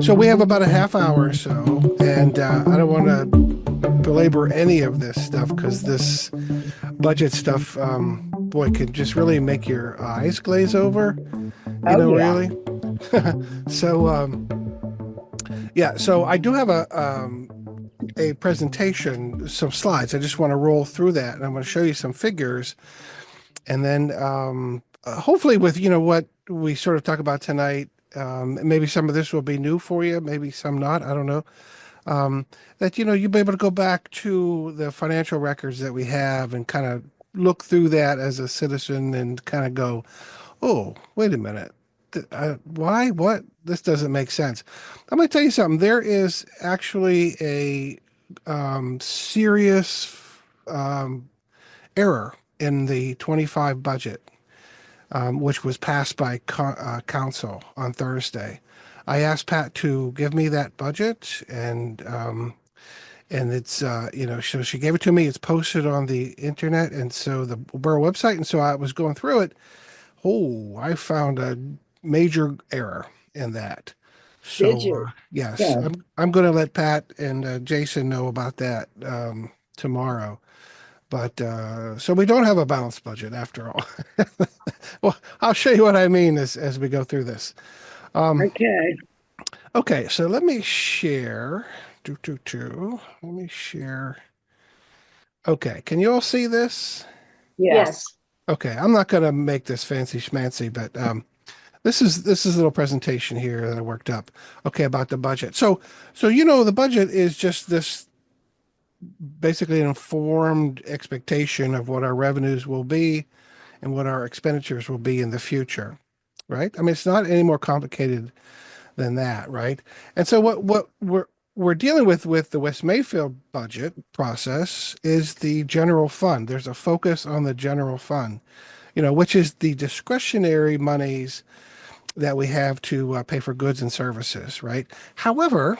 So we have about a half hour or so, and I don't want to belabor any of this stuff because this budget stuff, boy, could just really make your eyes glaze over, Oh, yeah. really. So, yeah, so I do have a presentation, some slides. I just want to roll through that, and I'm going to show you some figures, and then hopefully with what we sort of talk about tonight. Maybe some of this will be new for you, maybe some not. I don't know. um, that you'll be able to go back to the financial records that we have and kind of look through that as a citizen and kind of go, oh, wait a minute. Why? What? This doesn't make sense. I'm going to tell you something. There is actually a serious um, error in the 25 budget, which was passed by council on Thursday. I asked Pat to give me that budget, and it's so she gave it to me. It's posted on the internet, and so the borough website. And so I was going through it. Oh, I found a major error in that. Did So you? yes, Good. I'm going to let Pat and Jason know about that tomorrow. But so we don't have a balanced budget after all. Well, I'll show you what I mean as we go through this. Um, Okay. okay, so let me share. Let me share. Okay, can you all see this? Yes. Okay, I'm not going to make this fancy schmancy, but this is a little presentation here that I worked up. Okay, about the budget. So the budget is just this basically an informed expectation of what our revenues will be and what our expenditures will be in the future, right? I mean, it's not any more complicated than that, right? And so what we're dealing with the West Mayfield budget process is the general fund. There's a focus on the general fund, which is the discretionary monies that we have to pay for goods and services, right? However,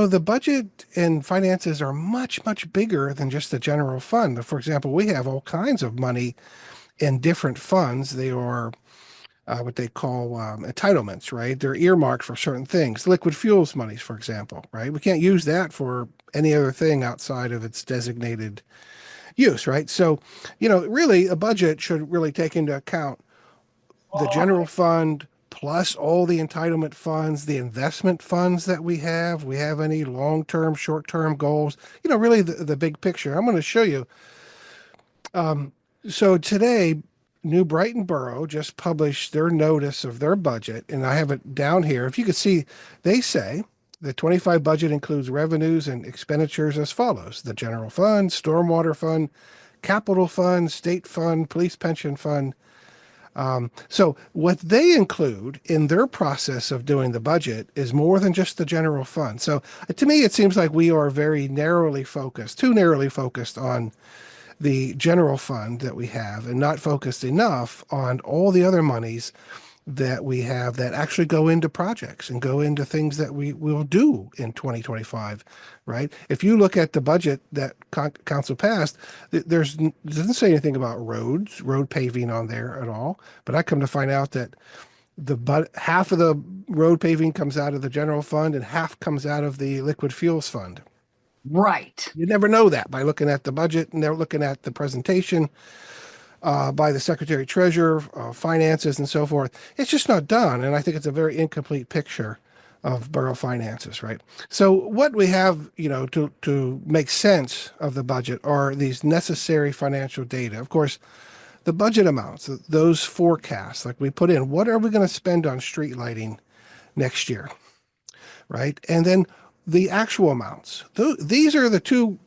the budget and finances are much, much bigger than just the general fund. For example, we have all kinds of money in different funds. They are what they call entitlements, right? They're earmarked for certain things. Liquid fuels monies, for example, right? We can't use that for any other thing outside of its designated use, right? So, really, a budget should really take into account the general fund plus all the entitlement funds, the investment funds that we have. We have any long-term, short-term goals, really the big picture. I'm going to show you. Um, so today, New Brighton Borough just published their notice of their budget, and I have it down here. If you could see, they say the 25 budget includes revenues and expenditures as follows: the general fund, stormwater fund, capital fund, state fund, police pension fund. So what they include in their process of doing the budget is more than just the general fund. So to me, it seems like we are very narrowly focused, too narrowly focused on the general fund that we have and not focused enough on all the other monies that we have that actually go into projects and go into things that we will do in 2025, right? If you look at the budget that council passed, it doesn't say anything about road paving on there at all. But I come to find out that half of the road paving comes out of the general fund and half comes out of the liquid fuels fund. Right. You never know that by looking at the budget, and they're looking at the presentation by the Secretary Treasurer, finances, and so forth. It's just not done, and I think it's a very incomplete picture of borough finances, right? So what we have, to make sense of the budget are these necessary financial data. Of course, the budget amounts, those forecasts, like we put in, what are we going to spend on street lighting next year, right? And then the actual amounts. These are the two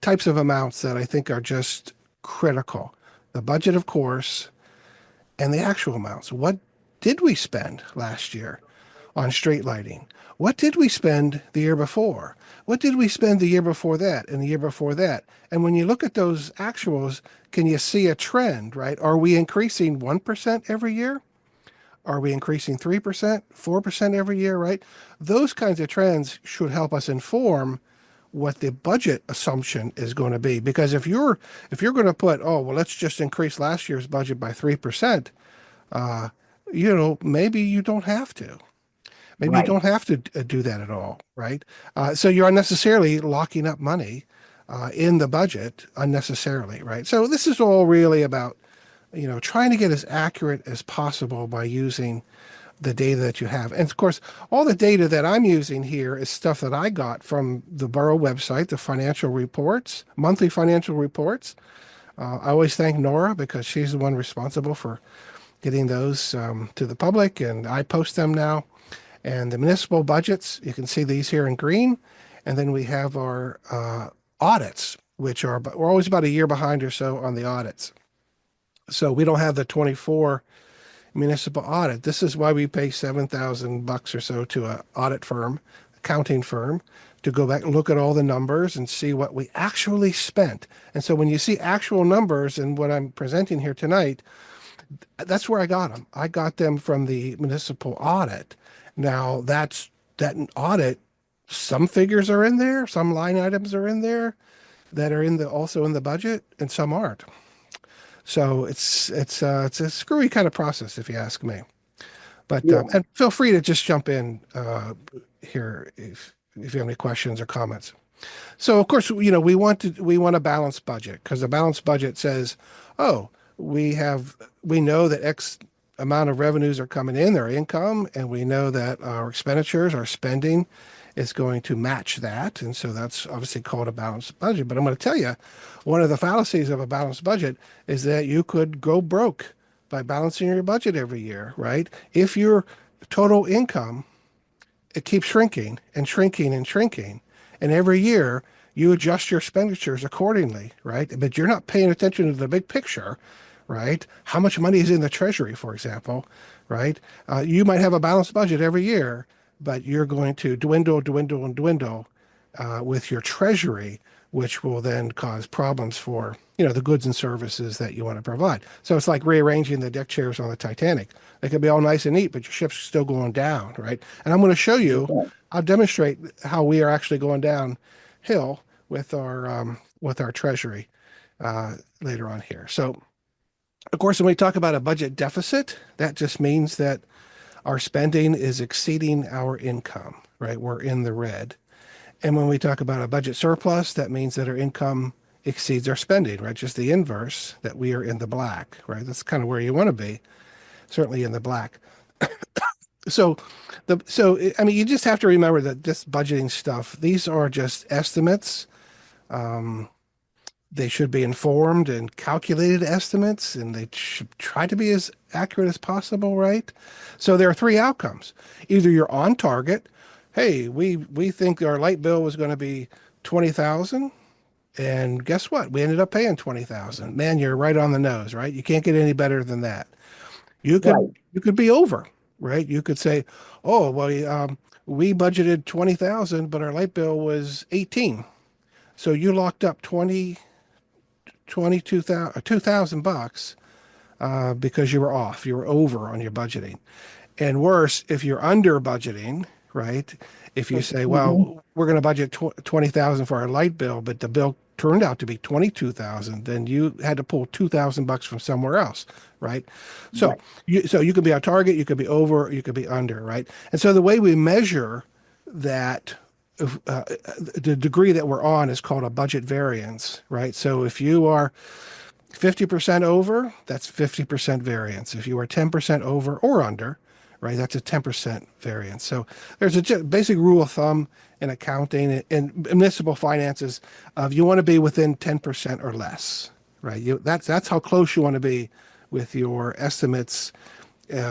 types of amounts that I think are just critical. The budget, of course, and the actual amounts. What did we spend last year on street lighting? What did we spend the year before? What did we spend the year before that and the year before that? And when you look at those actuals, can you see a trend, right? Are we increasing 1% every year? Are we increasing 3%, 4% every year, right? Those kinds of trends should help us inform what the budget assumption is going to be. Because if you're going to put, oh, well, let's just increase last year's budget by 3%, maybe you don't have to. Maybe you Right. don't have to do that at all, right? So you're unnecessarily locking up money in the budget unnecessarily, right? So this is all really about, trying to get as accurate as possible by using the data that you have. And of course, all the data that I'm using here is stuff that I got from the borough website, the financial reports, monthly financial reports. I always thank Nora because she's the one responsible for getting those to the public, and I post them now. And the municipal budgets, you can see these here in green. And then we have our audits, which are, we're always about a year behind or so on the audits. So we don't have the 24 municipal audit. This is why we pay 7,000 bucks or so to an audit firm, accounting firm, to go back and look at all the numbers and see what we actually spent. And so when you see actual numbers and what I'm presenting here tonight, that's where I got them. I got them from the municipal audit. Now that audit, some figures are in there, some line items are in there that are also in the budget, and some aren't. So it's a screwy kind of process, if you ask me. But Yeah. and feel free to just jump in here if you have any questions or comments. So of course, we want a balanced budget because a balanced budget says, oh, we know that X amount of revenues are coming in, their income, and we know that our expenditures, our spending is going to match that. And so that's obviously called a balanced budget. But I'm going to tell you, one of the fallacies of a balanced budget is that you could go broke by balancing your budget every year, right? If your total income, it keeps shrinking and shrinking and shrinking, and every year you adjust your expenditures accordingly, right? But you're not paying attention to the big picture, right? How much money is in the Treasury, for example, right? You might have a balanced budget every year, but you're going to dwindle, dwindle, and dwindle with your Treasury, which will then cause problems for the goods and services that you want to provide. So it's like rearranging the deck chairs on the Titanic. They could be all nice and neat, but your ship's still going down, right? And I'm going to show you. Okay. I'll demonstrate how we are actually going downhill with our Treasury later on here. So, of course, when we talk about a budget deficit, that just means that our spending is exceeding our income, right? We're in the red. And when we talk about a budget surplus, that means that our income exceeds our spending, right? Just the inverse, that we are in the black, right? That's kind of where you want to be, certainly in the black. So I mean, you just have to remember that this budgeting stuff, these are just estimates. They should be informed and calculated estimates, and they should try to be as accurate as possible, right? So there are three outcomes. Either you're on target. Hey, we think our light bill was going to be 20,000, and guess what? We ended up paying 20,000. Man, you're right on the nose, right? You can't get any better than that. You could Right. you could be over, right? You could say, "Oh, well, we budgeted 20,000, but our light bill was 18." So you locked up 22,000 2,000 bucks because you were off. You were over on your budgeting. And worse, if you're under budgeting, right? If you say, Mhm. well, we're going to budget 20,000 for our light bill, but the bill turned out to be 22,000, then you had to pull 2,000 bucks from somewhere else, right? So Right. you could be on target, you could be over, you could be under, right? And so the way we measure that the degree that we're on is called a budget variance, right? So if you are 50% over, that's 50% variance. If you are 10% over or under, right, that's a 10% variance. So there's a basic rule of thumb in accounting and municipal finances of you want to be within 10% or less, right? That's how close you want to be with your estimates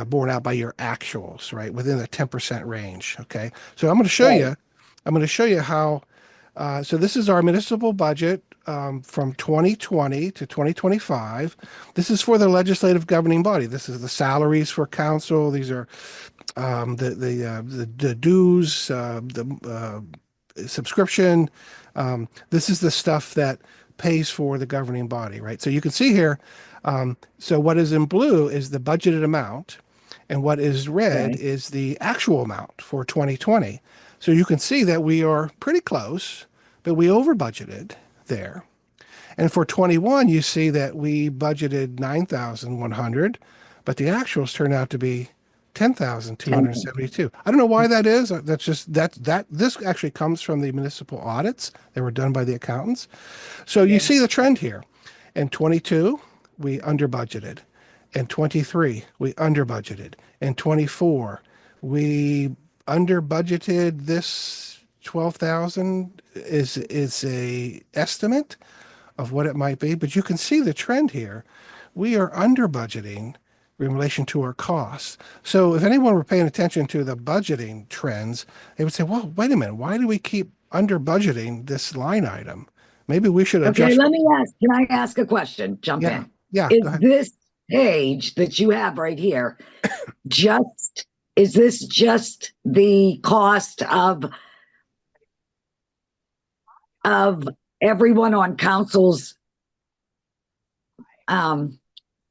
borne out by your actuals, right, within the 10% range. Okay, so Right. I'm going to show you how. So this is our municipal budget from 2020 to 2025. This is for the legislative governing body. This is the salaries for council. These are the dues, subscription. This is the stuff that pays for the governing body, right? So you can see here. So what is in blue is the budgeted amount, and what is red Okay. is the actual amount for 2020. So you can see that we are pretty close, but we over budgeted there. And for 21, you see that we budgeted 9,100, but the actuals turn out to be $10,272. I don't know why that is. That's just that this actually comes from the municipal audits that were done by the accountants. So you see the trend here. In 22, we under budgeted. In 23, we under budgeted. In 24, we under budgeted. This 12,000 is a estimate of what it might be, but you can see the trend here. We are under budgeting in relation to our costs. So if anyone were paying attention to the budgeting trends, they would say, well, wait a minute, why do we keep under budgeting this line item? Maybe we should Okay, adjust. can I ask a question? Jump Yeah, in. yeah, Is go ahead. this page that you have right here is this just the cost of everyone on council's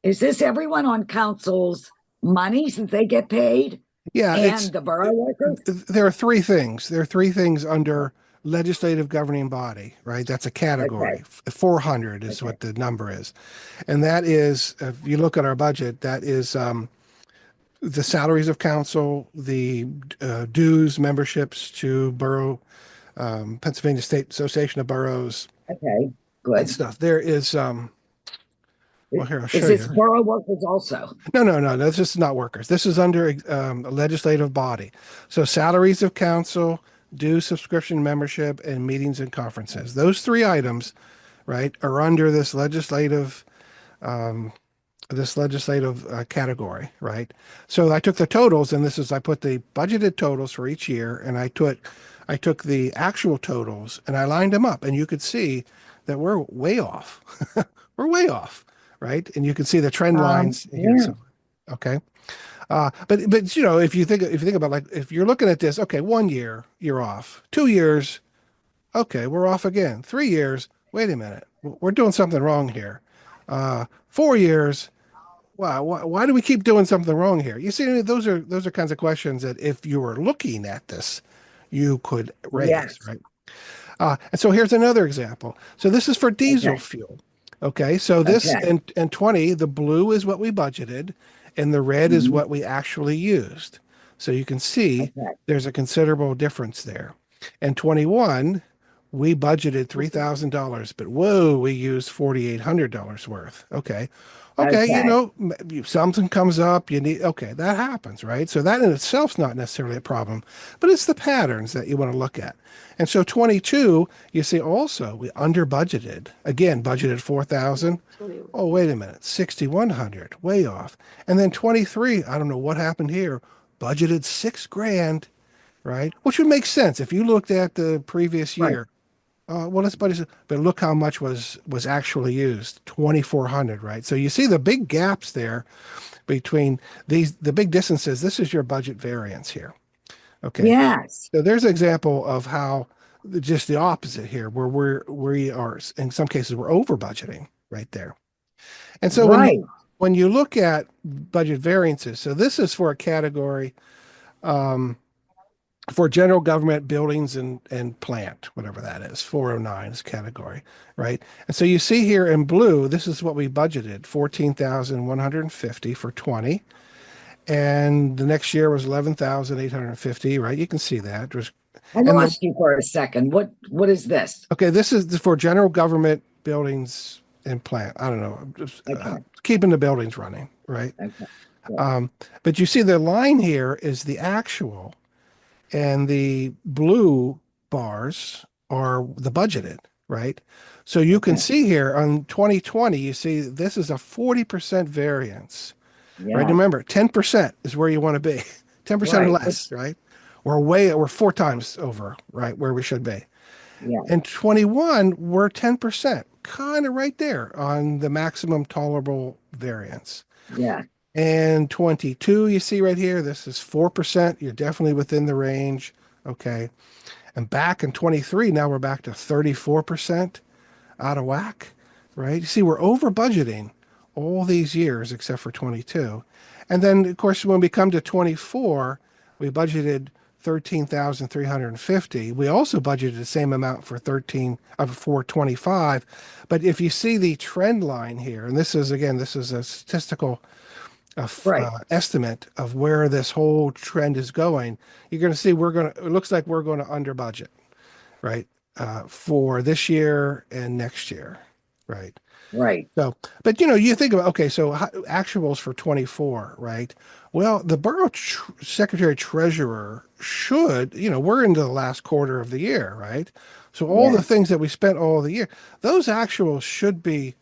is this everyone on council's money since they get paid? Yeah, And the borough workers? there are three things. There are three things under legislative governing body, right? That's a category. Okay. 400 is what the number is. And that is, if you look at our budget, that is the salaries of council, the dues, memberships to borough, Pennsylvania State Association of Boroughs, Okay, good. and stuff. There is, well, here, I'll show Is this you. borough workers also? No, this is not workers. This is under a legislative body. So salaries of council, dues, subscription, membership, and meetings and conferences. Those three items, right, are under this legislative category, right? So I took the totals, and I put the budgeted totals for each year, and I took the actual totals and I lined them up, and you could see that we're way off. We're way off, right? And you can see the trend lines here. Yeah. So, okay. But you know, if you think about, like, if you're looking at this, okay, 1 year you're off, 2 years, okay, we're off again, 3 years, wait a minute, we're doing something wrong here. 4 years, wow, why do we keep doing something wrong here? You see, those are kinds of questions that if you were looking at this, you could raise, Yes. right? And so here's another example. So this is for diesel fuel. Okay, so this in 20, the blue is what we budgeted, and the red is what we actually used. So you can see there's a considerable difference there. In 21, we budgeted $3,000, but whoa, we used $4,800 worth. Okay, you know, something comes up, okay, that happens, right? So that in itself is not necessarily a problem, but it's the patterns that you want to look at. And so 22, you see also we under budgeted, again, budgeted 4,000. Oh, wait a minute, 6,100, way off. And then 23, I don't know what happened here, budgeted $6,000, right? Which would make sense if you looked at the previous year. Well, let's budget, but look how much was actually used, 2,400, right? So you see the big gaps there between the big distances. This is your budget variance here. Okay. Yes. So there's an example of how just the opposite here, where we are, in some cases, we're over budgeting right there. And so when you look at budget variances, so this is for a category, for general government buildings and plant, whatever that is, 409 is category, right? And so you see here in blue, this is what we budgeted, 14,150 for 20. And the next year was 11,850, right? You can see that. I lost you for a second. What is this? Okay, this is for general government buildings and plant. I don't know, just, keeping the buildings running, right? Okay. But you see the line here is the actual, and the blue bars are the budgeted, right? So you can see here on 2020, you see this is a 40% variance, right? Remember, 10% is where you want to be, 10% or less, right? We're 4 times over, right, where we should be. And 21, we're 10%, kind of right there on the maximum tolerable variance. And 22, you see right here, this is 4%. You're definitely within the range. Okay. And back in 23, now we're back to 34% out of whack, right? You see, we're over budgeting all these years except for 22. And then, of course, when we come to 24, we budgeted 13,350. We also budgeted the same amount for 25. But if you see the trend line here, and this is a statistical Right, estimate of where this whole trend is going, you're going to see it looks like we're going to under budget, right? For this year and next year, right? right. So, but you think about, okay, so actuals for 24, right? Well, the borough secretary treasurer should, we're into the last quarter of the year, right? So all the Yeah. things that we spent all the year, those actuals should be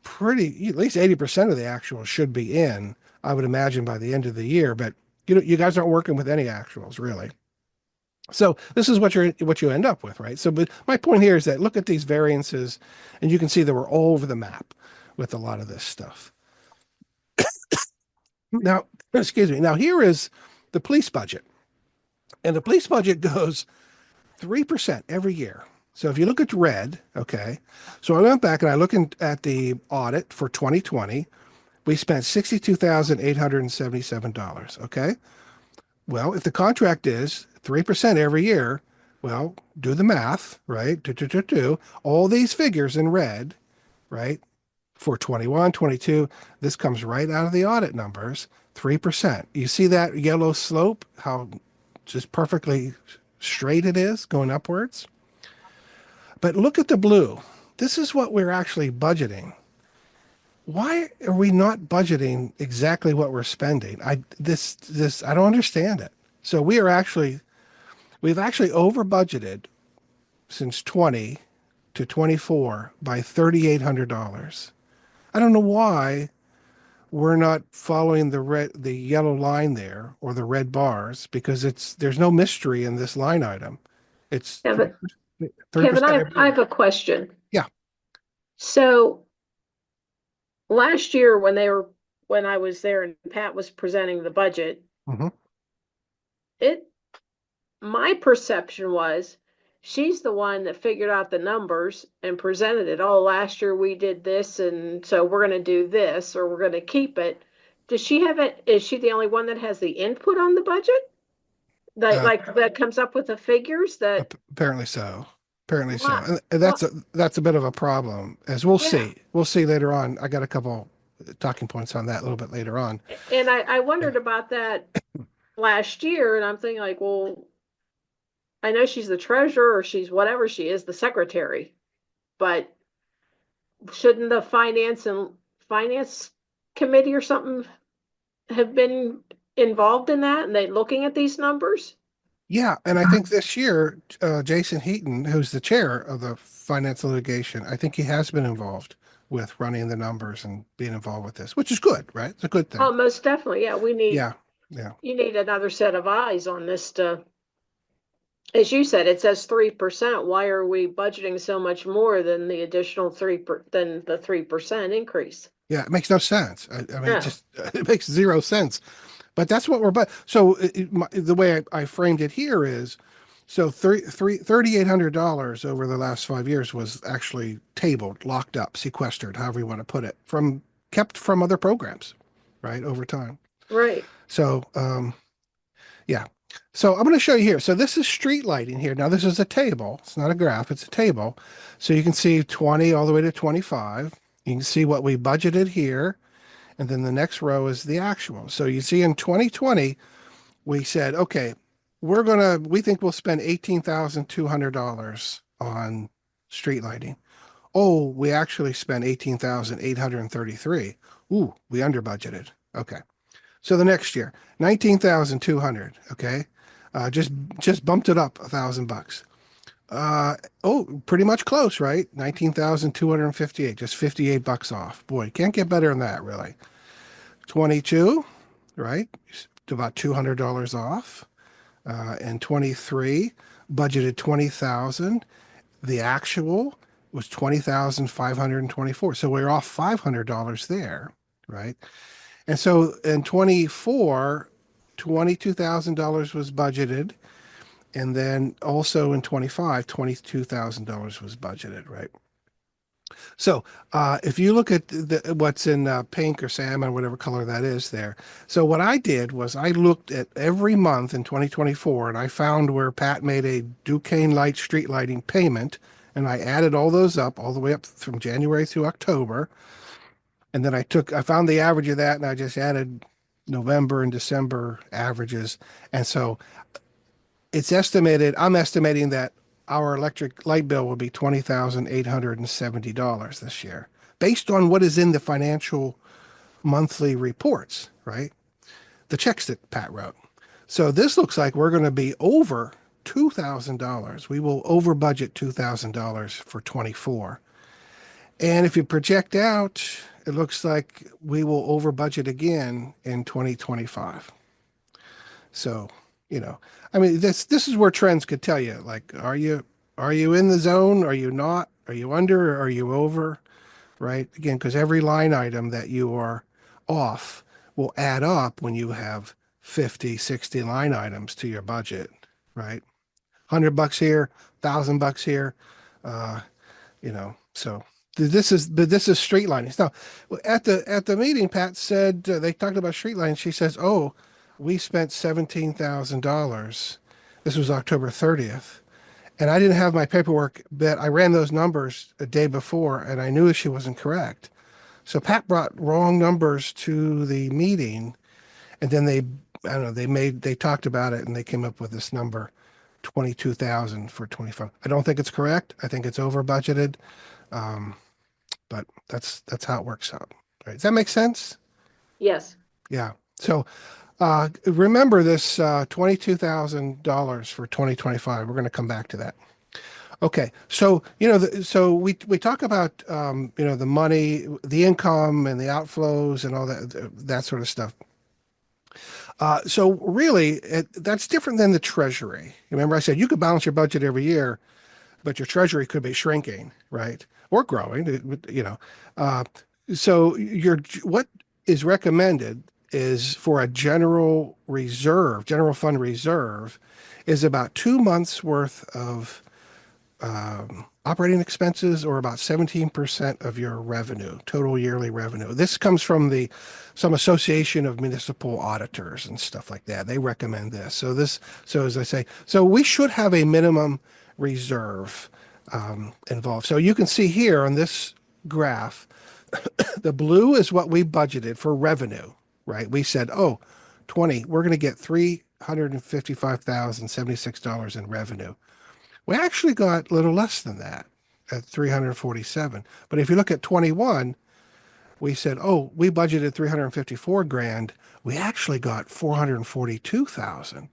pretty, at least 80% of the actuals should be in, I would imagine by the end of the year, but you guys aren't working with any actuals really. So this is what you end up with, right? So, but my point here is that look at these variances, and you can see that we're all over the map with a lot of this stuff. Now, excuse me. Now here is the police budget, and the police budget goes 3% every year. So if you look at red, okay. So I went back and I looked at the audit for 2020. We spent $62,877. Okay. Well, if the contract is 3% every year, well, do the math, right? All these figures in red, right? For 21, 22, this comes right out of the audit numbers, 3%. You see that yellow slope, how just perfectly straight it is going upwards? But look at the blue. This is what we're actually budgeting. Why are we not budgeting exactly what we're spending? I don't understand it. So we've actually over budgeted since 20 to 24 by $3,800. I don't know why we're not following the yellow line there or the red bars because there's no mystery in this line item. It's Kevin, 3% every I year. have a question. Yeah. So last year when I was there and Pat was presenting the budget, Hmm. it my perception was she's the one that figured out the numbers and presented it. Oh, last year we did this, and so we're going to do this, or we're going to keep it. Does she have it? Is she the only one that has the input on the budget? Uh, Like that comes up with the figures that, Apparently so. Apparently so. wow, And well, that's a bit of a problem, as we'll yeah. see. We'll see later on. I got a couple talking points on that a little bit later on. And I Yeah. wondered about that last year, and I'm thinking like, well, I know she's the treasurer or she's whatever she is, the secretary, but shouldn't the finance committee or something have been involved in that and they looking at these numbers? Yeah, and I think this year, Jason Heaton, who's the chair of the finance litigation, I think he has been involved with running the numbers and being involved with this, which is good, right? It's a good thing. Oh, most definitely. Yeah, Yeah, yeah. you need another set of eyes on this to, as you said, it says 3%. Why are we budgeting so much more than the additional than the 3% increase? Yeah, it makes no sense. I mean, it No, just it makes zero sense. But that's what we're so the way I framed it here is so $3,800 over the last 5 years was actually tabled, locked up, sequestered, however you want to put it, from kept from other programs, right, over time. right. So yeah. So I'm going to show you here. So this is street lighting here. Now this is a table. It's not a graph, it's a table. So you can see 20 all the way to 25. You can see what we budgeted here. And then the next row is the actual. So you see in 2020, we said, okay, we think we'll spend $18,200 on street lighting. Oh, we actually spent 18,833. Ooh, we under budgeted. Okay. So the next year, 19,200. Okay. Just bumped it up $1,000. Oh, pretty much close, right? 19,258, just $58 off. Boy, can't get better than that, really. 22, right? About $200 off. And 23, budgeted 20,000. The actual was 20,524. So we're off $500 there, right? And so in 24, $22,000 was budgeted. And then also in 25, $22,000 was budgeted, right? So if you look at what's in pink or salmon, whatever color that is there. So what I did was I looked at every month in 2024 and I found where Pat made a Duquesne Light street lighting payment. And I added all those up all the way up from January through October. And then I found the average of that and I just added November and December averages. And so I'm estimating that our electric light bill will be $20,870 this year, based on what is in the financial monthly reports, right? The checks that Pat wrote. So this looks like we're going to be over $2,000. We will over budget $2,000 for 24. And if you project out, it looks like we will over budget again in 2025. So, I mean, this is where trends could tell you, like, are you in the zone? Are you not? Are you under? Or are you over? Right? Again, because every line item that you are off will add up when you have 50, 60 line items to your budget, right? $100 here, $1,000 here, uh, so this is street lining. Now, at the meeting, Pat said they talked about street lining. She says, "Oh, we spent $17,000. This was October 30th, and I didn't have my paperwork, but I ran those numbers a day before, and I knew she wasn't correct. So Pat brought wrong numbers to the meeting, and then I don't know, they talked about it, and they came up with this number, 22,000 for 25. I don't think it's correct. I think it's over budgeted, um, but that's how it works out. Right? Does that make sense? Yes. Yeah. So remember this $22,000 for 2025. We're going to come back to that. Okay, so so we talk about the money, the income, and the outflows, and all that sort of stuff. So really, that's different than the Treasury. Remember, I said you could balance your budget every year, but your Treasury could be shrinking, right, or growing. Uh, so what is recommended is for a general fund reserve, is about 2 months worth of operating expenses, or about 17% of your revenue, total yearly revenue. This comes from some association of municipal auditors and stuff like that. They recommend this. So as I say, so we should have a minimum reserve involved. So you can see here on this graph, the blue is what we budgeted for revenue, right? We said, oh, we're going to get $355,076 in revenue. We actually got a little less than that at 347. But if you look at 21, we said, oh, we budgeted 354 grand. We actually got 442,000.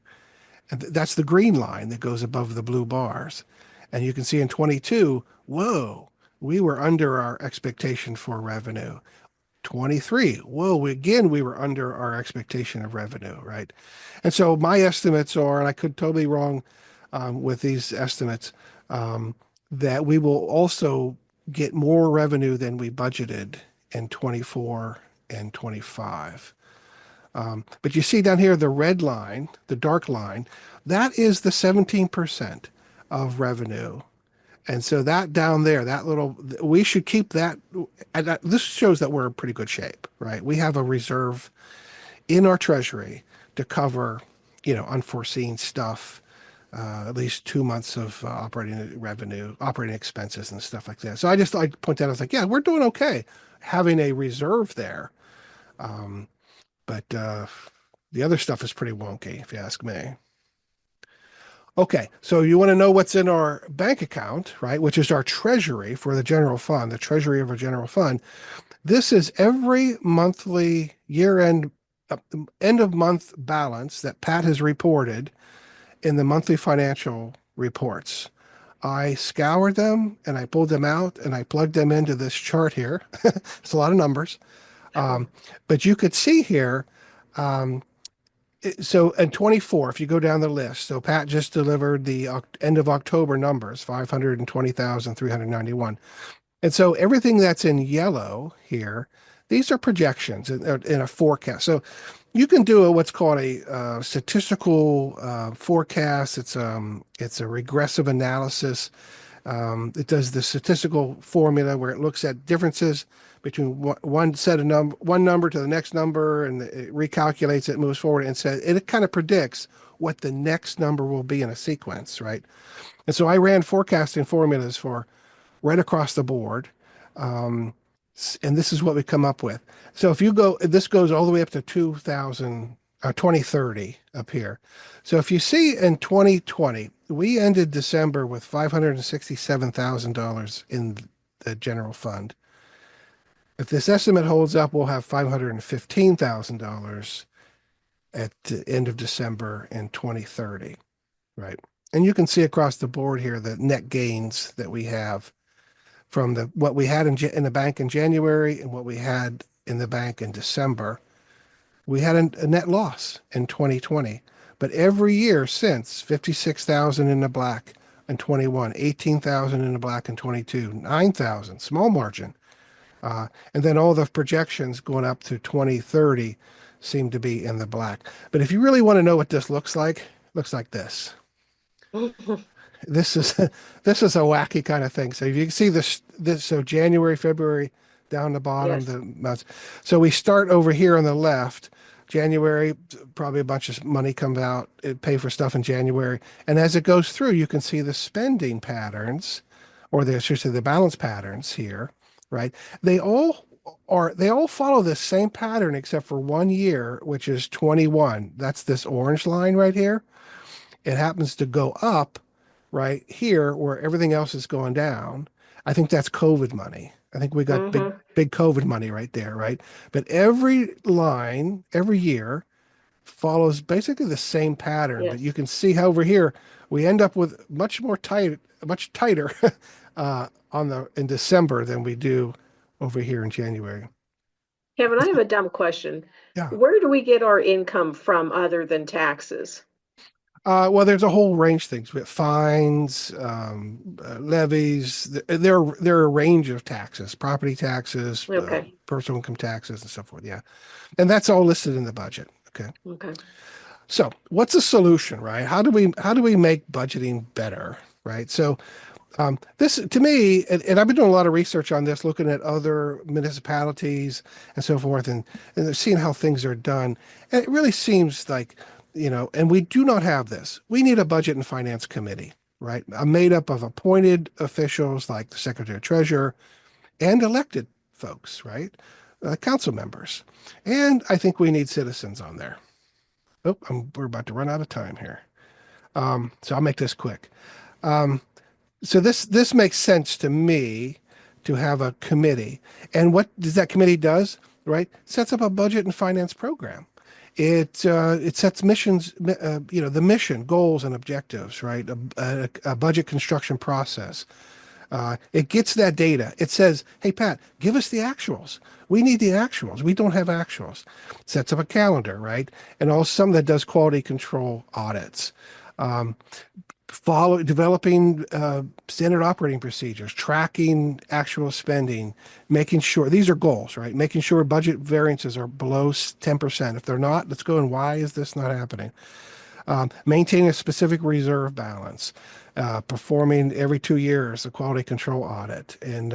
And that's the green line that goes above the blue bars. And you can see in 22, whoa, we were under our expectation for revenue. 23, whoa, we were under our expectation of revenue, right? And so my estimates are, and I could totally be wrong with these estimates, that we will also get more revenue than we budgeted in 24 and 25. But you see down here, the red line, the dark line, that is the 17% of revenue. And so that down there, we should keep that. And this shows that we're in pretty good shape, right? We have a reserve in our treasury to cover, unforeseen stuff, at least 2 months of operating revenue, operating expenses, and stuff like that. So I just thought I'd point out, I was like, yeah, we're doing okay having a reserve there. But the other stuff is pretty wonky, if you ask me. Okay, so you want to know what's in our bank account, right? Which is our treasury for the general fund, the treasury of a general fund. This is every monthly year-end, end of month balance that Pat has reported in the monthly financial reports. I scoured them and I pulled them out and I plugged them into this chart here. It's a lot of numbers. But you could see here, so in 24, if you go down the list, so Pat just delivered the end of October numbers, 520,391. And so everything that's in yellow here, these are projections in a forecast. So you can do what's called a statistical forecast. It's a regressive analysis. It does the statistical formula where it looks at differences between one number to the next number, and it recalculates it, moves forward, and says it kind of predicts what the next number will be in a sequence, right? And so I ran forecasting formulas for right across the board. And this is what we come up with. So if you go, this goes all the way up to 2030 up here. So if you see in 2020, we ended December with $567,000 in the general fund. If this estimate holds up, we'll have $515,000 at the end of December in 2030, right? And you can see across the board here the net gains that we have from what we had in the bank in January and what we had in the bank in December. We had a net loss in 2020, but every year since, 56,000 in the black in 21, 18,000 in the black in 22, 9,000, small margin. And then all the projections going up to 2030 seem to be in the black. But if you really want to know what this looks like this. This is this is a wacky kind of thing. So you can see this so January, February down the bottom, Yes. the months. So we start over here on the left. January, probably a bunch of money comes out, it pay for stuff in January. And as it goes through, you can see the spending patterns, or the, I should say the balance patterns here, right? They all follow this same pattern except for 1 year, which is 21. That's this orange line right here. It happens to go up right here where everything else is going down. I think that's COVID money. I think we got Mm-hmm. big COVID money right there, right? But every line, every year follows basically the same pattern. But Yes. you can see how over here we end up with much tighter in December than we do over here in January. Kevin, I have a dumb question. Yeah. Where do we get our income from other than taxes? Well, there's a whole range of things. We have fines, levies. There are a range of taxes, property taxes, Okay. personal income taxes, and so forth. Yeah, and that's all listed in the budget. Okay. Okay. So, what's the solution, right? How do we make budgeting better, right? So, this to me, and I've been doing a lot of research on this, looking at other municipalities and so forth, and seeing how things are done. And it really seems like, and we do not have this. We need a budget and finance committee, right? Made up of appointed officials like the secretary treasurer and elected folks, right? Council members. And I think we need citizens on there. Oh, we're about to run out of time here. So I'll make this quick. Um, so this makes sense to me to have a committee. And what does that committee does, right? Sets up a budget and finance program. It sets missions, the mission, goals, and objectives, right? A budget construction process. It gets that data. It says, "Hey Pat, give us the actuals. We need the actuals. We don't have actuals." Sets up a calendar, right? And also some that does quality control audits. Um, Developing standard operating procedures, tracking actual spending, making sure these are goals, right? Making sure budget variances are below 10%. If they're not, let's go and why is this not happening? Maintaining a specific reserve balance, performing every 2 years a quality control audit, and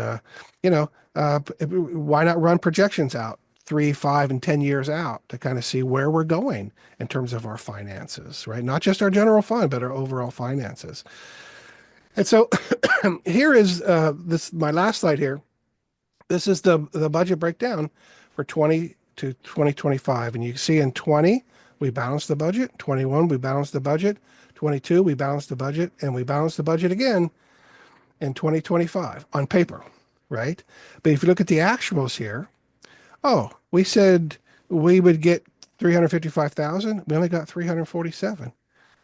why not run projections out 3, 5, and 10 years out to kind of see where we're going in terms of our finances, right? Not just our general fund, but our overall finances. And so here is this my last slide here. This is the budget breakdown for 20 to 2025. And you can see in 20, we balanced the budget. 21, we balanced the budget. 22, we balanced the budget. And we balanced the budget again in 2025 on paper, right? But if you look at the actuals here, oh, we said we would get 355,000. We only got 347,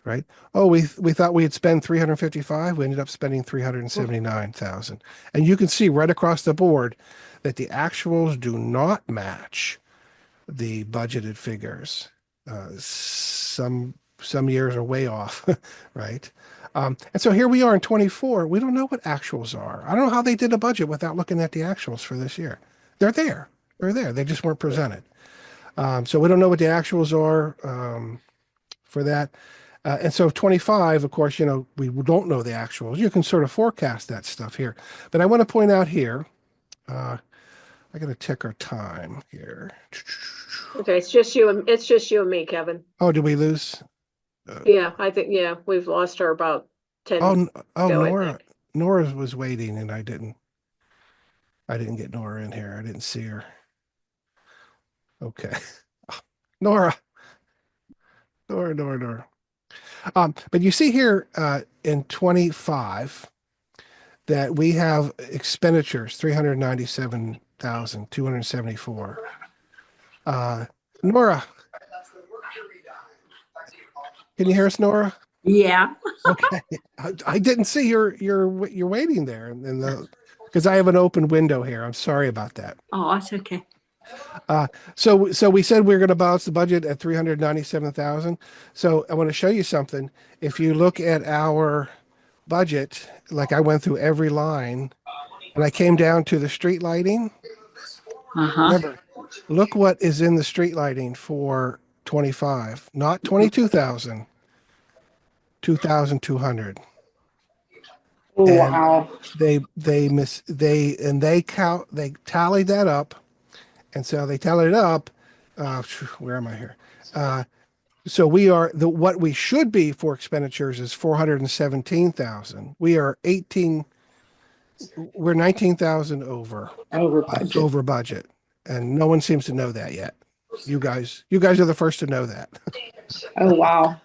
right? Oh, we thought we'd spend 355. We ended up spending 379,000. And you can see right across the board that the actuals do not match the budgeted figures. Some years are way off, right? And so here we are in 24. We don't know what actuals are. I don't know how they did a budget without looking at the actuals for this year. They're there. They're there. They just weren't presented. So we don't know what the actuals are for that. And so 25, of course, we don't know the actuals. You can sort of forecast that stuff here. But I want to point out here, I got to check our time here. Okay, it's just you and me, Kevin. Oh, did we lose? Yeah, I think we've lost her about 10. Oh, Go, I Nora. think. Nora was waiting and I didn't. I didn't get Nora in here. I didn't see her. Okay. Nora, Nora. But you see here in 25 that we have expenditures 397,274. Nora, can you hear us, Nora? Yeah. Okay. I didn't see you're waiting there and the because I have an open window here. I'm sorry about that. Oh, that's okay. So we said we are going to balance the budget at 397,000. So I want to show you something. If you look at our budget, like I went through every line and I came down to the street lighting. Uh-huh. Remember, look what is in the street lighting for 25, not 22,000, 2,200. Oh, And wow. they tallied that up. And so they tallied it up. Where am I here? So we are what we should be for expenditures is 417,000. We're 19,000 over budget. And no one seems to know that yet. You guys are the first to know that. Oh, wow.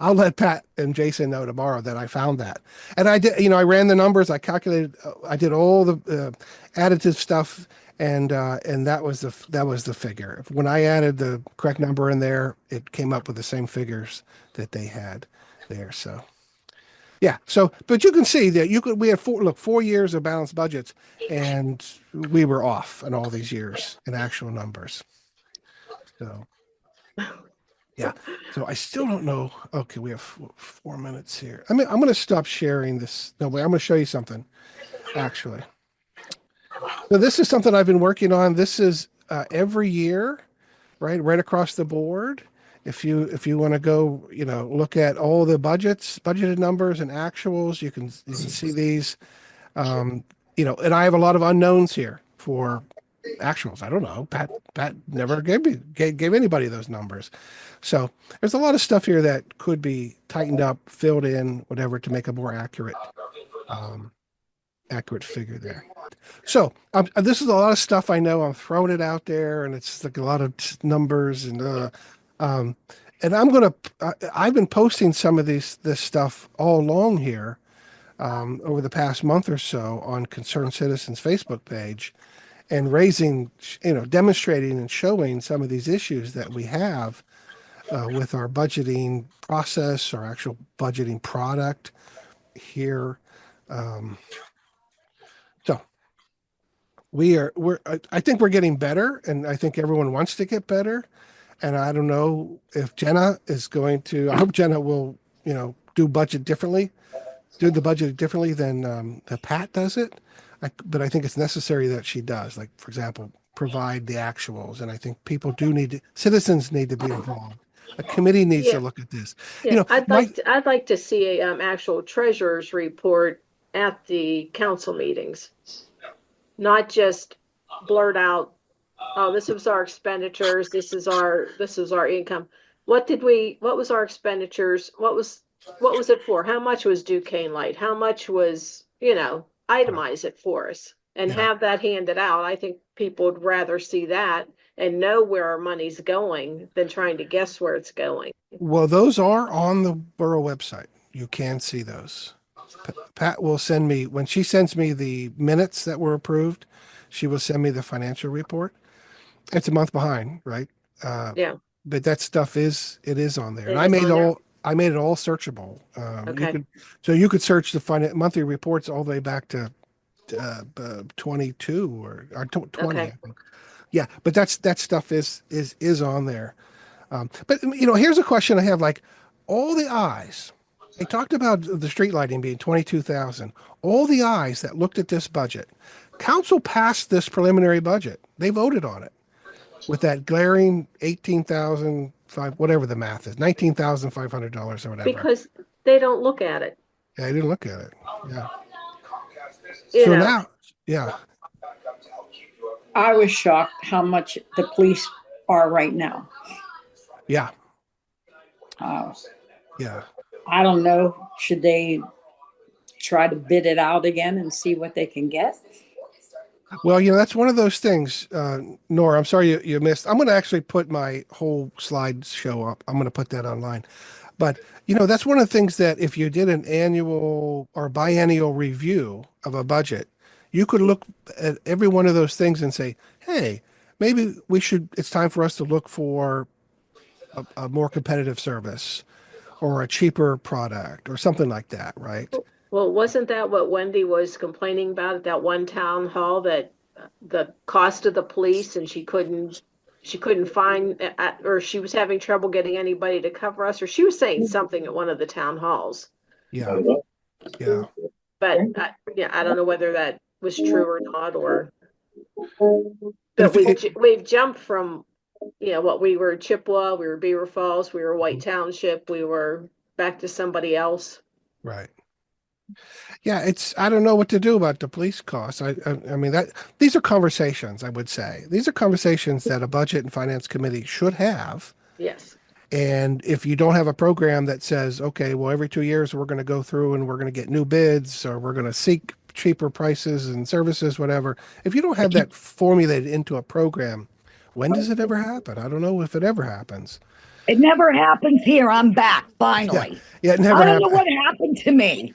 I'll let Pat and Jason know tomorrow that I found that. And I did, I ran the numbers, I calculated, I did all the additive stuff, and that was the figure. When I added the correct number in there, it came up with the same figures that they had there. So yeah. So, but you can see that we had 4 years of balanced budgets, and we were off in all these years in actual numbers. So yeah. So I still don't know. Okay, we have 4 minutes here. I'm going to stop sharing this. No, wait, I'm going to show you something, actually. So this is something I've been working on. This is every year, right across the board. If you want to go, look at all the budgeted numbers and actuals, you can see these. And I have a lot of unknowns here for actuals. I don't know. Pat never gave anybody those numbers. So there's a lot of stuff here that could be tightened up, filled in, whatever, to make a more accurate figure there. So this is a lot of stuff I know. I'm throwing it out there, and it's like a lot of numbers and I've been posting some of this stuff all along here over the past month or so on Concerned Citizens Facebook page, and demonstrating and showing some of these issues that we have with our budgeting process, our actual budgeting product here. So I think we're getting better, and I think everyone wants to get better. And I don't know if Jenna is going to, I hope Jenna will, do the budget differently than Pat does it. But I think it's necessary that she does, like, for example, provide the actuals. And I think citizens need to be involved. A committee needs to look at this. Yeah, I'd like to see a actual treasurer's report at the council meetings, not just blurt out, "Oh, this was our expenditures. This is our income. What was our expenditures? What was it for? How much was Duquesne Light? How much was, itemize it for us and have that handed out." I think people would rather see that and know where our money's going than trying to guess where it's going. Well, those are on the borough website. You can see those. Pat will send me, when she sends me the minutes that were approved, she will send me the financial report. It's a month behind, right? Yeah. But that stuff is on there. And I made it all searchable. Okay. You could search the monthly reports all the way back to 22 or 20. Okay. I think. Yeah, but that stuff is on there. But here's a question I have: like, all the eyes. They talked about the street lighting being 22,000. All the eyes that looked at this budget. Council passed this preliminary budget. They voted on it with that glaring 18,005, whatever the math is, $19,500 or whatever. Because they don't look at it. Yeah, I didn't look at it. Yeah. Now, yeah. I was shocked how much the police are right now. Yeah. Yeah. I don't know. Should they try to bid it out again and see what they can get? Well, that's one of those things, Nora, I'm sorry you missed. I'm going to actually put my whole slideshow up. I'm going to put that online. But, that's one of the things that if you did an annual or biennial review of a budget, you could look at every one of those things and say, hey, maybe it's time for us to look for a more competitive service or a cheaper product or something like that, right? Well, wasn't that what Wendy was complaining about at that one town hall, that the cost of the police, and she couldn't find, or she was having trouble getting anybody to cover us, or she was saying something at one of the town halls. Yeah. Yeah. But I don't know whether that was true or not, or If but it- we've jumped from, what we were Chippewa, we were Beaver Falls, we were White Township, we were back to somebody else. Right. Yeah, I don't know what to do about the police costs. I mean these are conversations, I would say. These are conversations that a budget and finance committee should have. Yes. And if you don't have a program that says, okay, well, every 2 years we're going to go through and we're going to get new bids or we're going to seek cheaper prices and services, whatever. If you don't have that formulated into a program, when does it ever happen? I don't know if it ever happens. It never happens here. I'm back finally. Yeah, it never I don't know happened. what happened to me.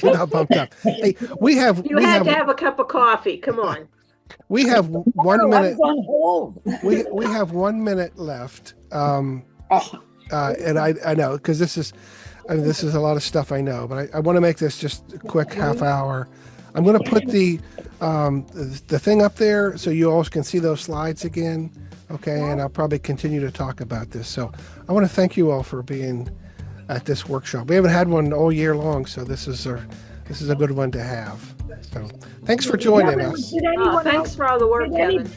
You're not bumped up. Hey, we have To have a cup of coffee. Come on. we have No, 1 I minute. was on hold. We have 1 minute left. Oh, And I know because this is a lot of stuff I know, but I want to make this just a quick half hour. I'm going to put the thing up there so you all can see those slides again. Okay, and I'll probably continue to talk about this. So I want to thank you all for being at this workshop. We haven't had one all year long, so this is a good one to have. So thanks for joining us. Did anyone Thanks else? for all the work, Did, any- Kevin.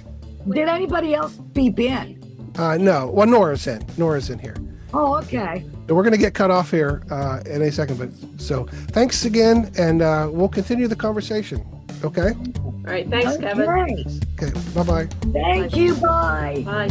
did anybody else beep in? No, well, Nora's in here. Oh, okay. We're going to get cut off here in a second, but so thanks again, and we'll continue the conversation. Okay. All right. Thanks, Kevin. Right. Okay. Bye bye. Thank you. Bye. Bye.